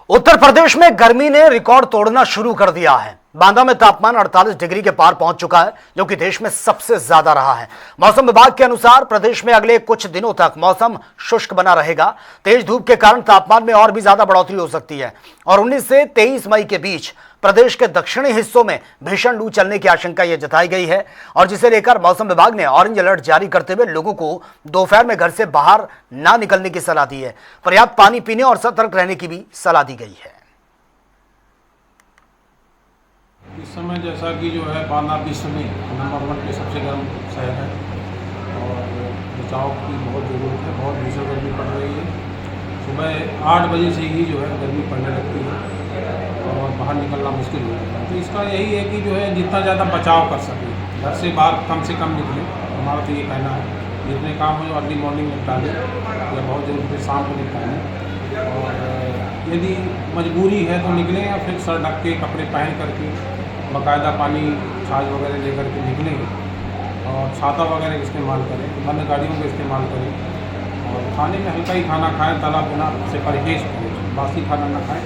उत्तर प्रदेश में गर्मी ने रिकॉर्ड तोड़ना शुरू कर दिया है। बांदा में तापमान 48 डिग्री के पार पहुंच चुका है, जो कि देश में सबसे ज्यादा रहा है। मौसम विभाग के अनुसार प्रदेश में अगले कुछ दिनों तक मौसम शुष्क बना रहेगा। तेज धूप के कारण तापमान में और भी ज्यादा बढ़ोतरी हो सकती है और 19 से 23 मई के बीच प्रदेश के दक्षिणी हिस्सों में भीषण लू चलने की आशंका यह जताई गई है और जिसे लेकर मौसम विभाग ने ऑरेंज अलर्ट जारी करते हुए लोगों को दोपहर में घर से बाहर ना निकलने की सलाह दी है। पर्याप्त पानी पीने और सतर्क रहने की भी सलाह दी गई है। इस समय जैसा कि जो है बांदा विश्व में नंबर 1 पे सबसे गर्म शहर है और बचाव की बहुत ज़रूरत है। बहुत भीषण गर्मी पड़ रही है। सुबह 8 बजे से ही जो है गर्मी पड़ने लगती है और बाहर निकलना मुश्किल हो जाता है। तो इसका यही है कि जो है जितना ज़्यादा बचाव कर सके, घर से बाहर कम से कम निकले। हमारा तो ये कहना है, जितने काम हो अर्ली मॉर्निंग निपटा लें या बहुत जरूरी है शाम को निपटा लें और यदि मजबूरी है तो निकलें या फिर सर ढक के कपड़े पहन करके बाकायदा पानी छाछ वगैरह लेकर के निकलें और छाता वगैरह का इस्तेमाल करें, बंद गाड़ियों का इस्तेमाल करें और खाने में हल्का ही खाना खाएं, तला भुना से परहेज करें, बासी खाना ना खाएं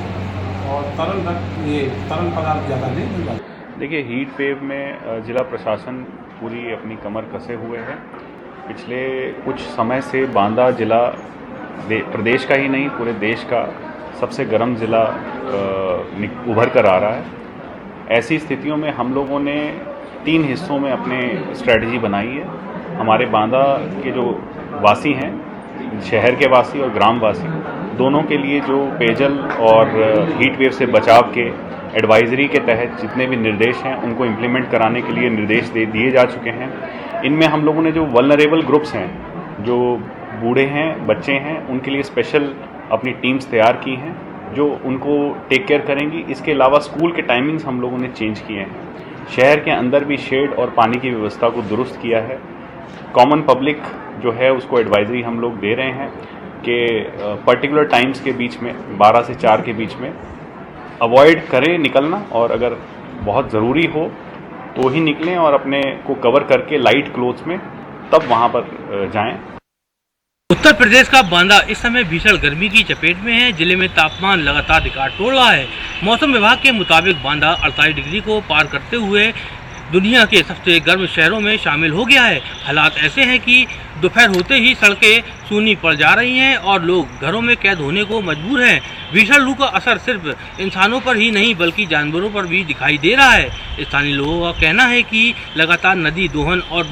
और तरल पदार्थ ज़्यादा लें। देखिए, हीट वेव में जिला प्रशासन पूरी अपनी कमर कसे हुए है। पिछले कुछ समय से बांदा जिला प्रदेश का ही नहीं पूरे देश का सबसे गर्म ज़िला उभर कर आ रहा है। ऐसी स्थितियों में हम लोगों ने 3 हिस्सों में अपने स्ट्रेटजी बनाई है। हमारे बांदा के जो वासी हैं, शहर के वासी और ग्राम वासी, दोनों के लिए जो पेयजल और हीट वेव से बचाव के एडवाइजरी के तहत जितने भी निर्देश हैं उनको इम्प्लीमेंट कराने के लिए निर्देश दे दिए जा चुके हैं। इनमें हम लोगों ने जो वल्नरेबल ग्रुप्स हैं, जो बूढ़े हैं, बच्चे हैं, उनके लिए स्पेशल अपनी टीम्स तैयार की हैं जो उनको टेक केयर करेंगी। इसके अलावा स्कूल के टाइमिंग्स हम लोगों ने चेंज किए हैं। शहर के अंदर भी शेड और पानी की व्यवस्था को दुरुस्त किया है। कॉमन पब्लिक जो है उसको एडवाइजरी हम लोग दे रहे हैं कि पर्टिकुलर टाइम्स के बीच में 12 से 4 के बीच में अवॉइड करें निकलना और अगर बहुत ज़रूरी हो तो ही निकलें और अपने को कवर करके लाइट क्लोथ्स में तब वहाँ पर जाएं। उत्तर प्रदेश का बांदा इस समय भीषण गर्मी की चपेट में है। जिले में तापमान लगातार रिकॉर्ड तोड़ रहा है। मौसम विभाग के मुताबिक बांदा 48 डिग्री को पार करते हुए दुनिया के सबसे गर्म शहरों में शामिल हो गया है। हालात ऐसे हैं कि दोपहर होते ही सड़कें सूनी पड़ जा रही हैं और लोग घरों में कैद होने को मजबूर हैं। भीषण लू का असर सिर्फ इंसानों पर ही नहीं बल्कि जानवरों पर भी दिखाई दे रहा है। स्थानीय लोगों का कहना है कि लगातार नदी दोहन और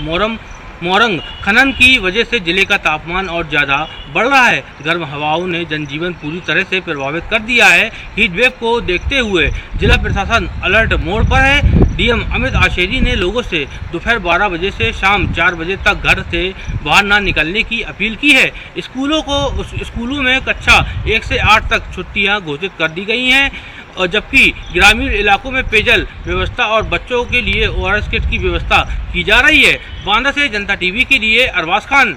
मोरंग खनन की वजह से जिले का तापमान और ज़्यादा बढ़ रहा है। गर्म हवाओं ने जनजीवन पूरी तरह से प्रभावित कर दिया है। हीट वेव को देखते हुए जिला प्रशासन अलर्ट मोड पर है। डीएम अमित आशेरी ने लोगों से दोपहर 12 बजे से शाम 4 बजे तक घर से बाहर ना निकलने की अपील की है। स्कूलों में कक्षा 1 से 8 तक छुट्टियां घोषित कर दी गई हैं और जबकि ग्रामीण इलाकों में पेयजल व्यवस्था और बच्चों के लिए ORS किट की व्यवस्था की जा रही है। बांदा से जनता टीवी के लिए अरबाज खान।